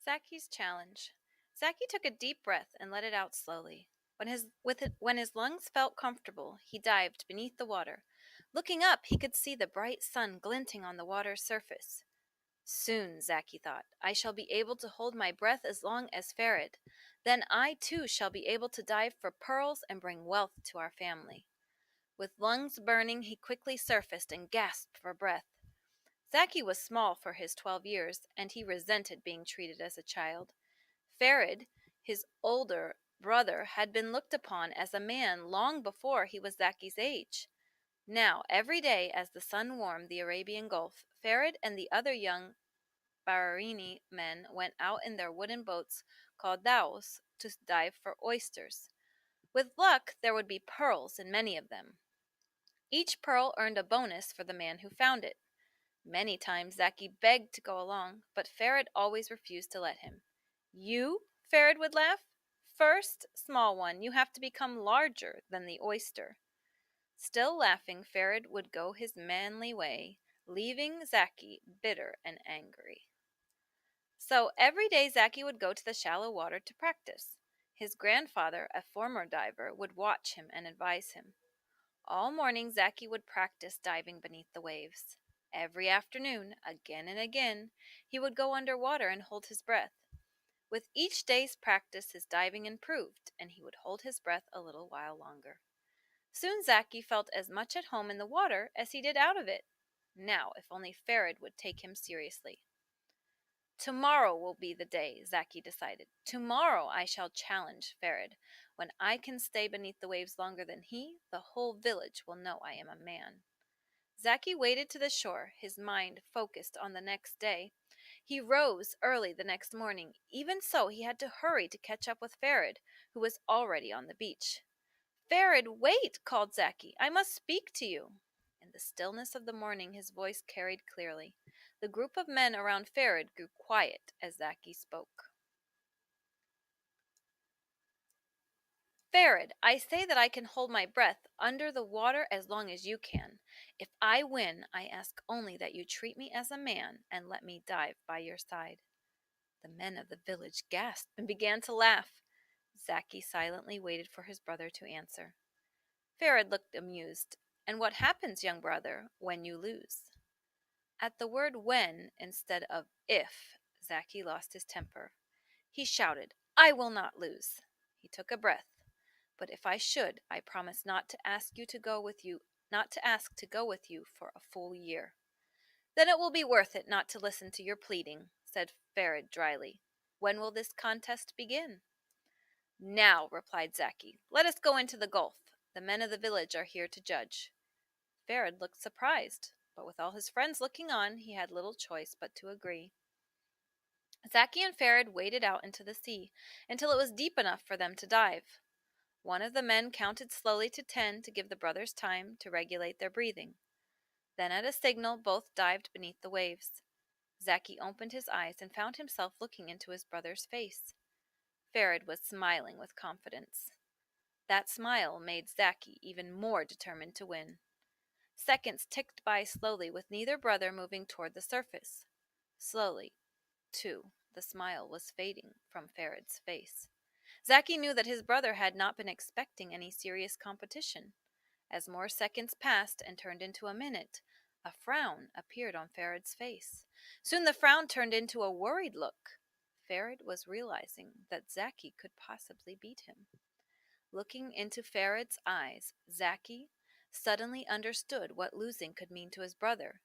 Zaki's challenge. Zaki took a deep breath and let it out slowly. When his lungs felt comfortable, he dived beneath the water. Looking up, he could see the bright sun glinting on the water's surface. Soon, Zaki thought, I shall be able to hold my breath as long as Farid. Then I too shall be able to dive for pearls and bring wealth to our family. With lungs burning, he quickly surfaced and gasped for breath. Zaki was small for his 12 years, and he resented being treated as a child. Farid, his older brother, had been looked upon as a man long before he was Zaki's age. Now, every day as the sun warmed the Arabian Gulf, Farid and the other young Bahraini men went out in their wooden boats called dhows to dive for oysters. With luck, there would be pearls in many of them. Each pearl earned a bonus for the man who found it. Many times Zaki begged to go along, but Farid always refused to let him. You? Farid would laugh. First, small one, you have to become larger than the oyster. Still laughing, Farid would go his manly way, leaving Zaki bitter and angry. So every day Zaki would go to the shallow water to practice. His grandfather, a former diver, would watch him and advise him. All morning Zaki would practice diving beneath the waves. Every afternoon, again and again, he would go under water and hold his breath. With each day's practice his diving improved, and he would hold his breath a little while longer. Soon Zaki felt as much at home in the water as he did out of it. Now, if only Farid would take him seriously. Tomorrow will be the day, Zaki decided. Tomorrow I shall challenge Farid. When I can stay beneath the waves longer than he, the whole village will know I am a man. Zaki waded to the shore, his mind focused on the next day. He rose early the next morning. Even so, he had to hurry to catch up with Farid, who was already on the beach. Farid, wait, called Zaki. I must speak to you. In the stillness of the morning his voice carried clearly. The group of men around Farid grew quiet as Zaki spoke. Farid, I say that I can hold my breath under the water as long as you can. If I win, I ask only that you treat me as a man and let me dive by your side. The men of the village gasped and began to laugh. Zaki silently waited for his brother to answer. Farid looked amused. And what happens, young brother, when you lose? At the word when instead of if, Zaki lost his temper. He shouted, I will not lose. He took a breath. But if I should, I promise not to ask to go with you for a full year. Then it will be worth it not to listen to your pleading, said Farid dryly. When will this contest begin? Now, replied Zaki. Let us go into the gulf. The men of the village are here to judge. Farid looked surprised, but with all his friends looking on, he had little choice but to agree. Zaki and Farid waded out into the sea until it was deep enough for them to dive. One of the men counted slowly to 10 to give the brothers time to regulate their breathing. Then at a signal both dived beneath the waves. Zaki opened his eyes and found himself looking into his brother's face. Farid was smiling with confidence. That smile made Zaki even more determined to win. Seconds ticked by slowly with neither brother moving toward the surface. Slowly, too, the smile was fading from Farid's face. Zaki knew that his brother had not been expecting any serious competition. As more seconds passed and turned into a minute, a frown appeared on Farid's face. Soon the frown turned into a worried look. Farid was realizing that Zaki could possibly beat him. Looking into Farid's eyes, Zaki suddenly understood what losing could mean to his brother.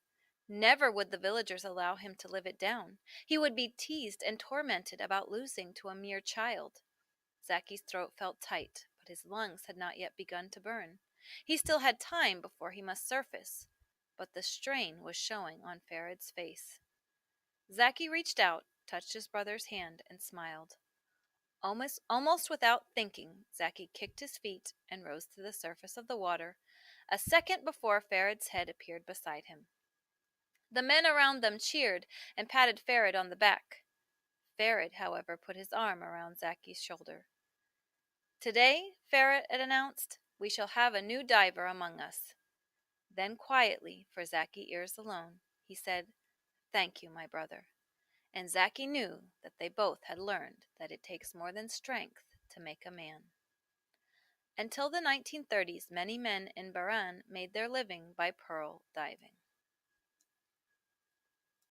Never would the villagers allow him to live it down. He would be teased and tormented about losing to a mere child. Zaki's throat felt tight, but his lungs had not yet begun to burn. He still had time before he must surface, but the strain was showing on Farid's face. Zaki reached out, touched his brother's hand, and smiled. Almost without thinking, Zaki kicked his feet and rose to the surface of the water, a second before Farid's head appeared beside him. The men around them cheered and patted Farid on the back. Farid, however, put his arm around Zaki's shoulder. Today, Farid announced, we shall have a new diver among us. Then quietly, for Zaki ears alone, he said, Thank you, my brother. and Zaki knew that they both had learned that it takes more than strength to make a man. Until the 1930s, many men in Bahrain made their living by pearl diving.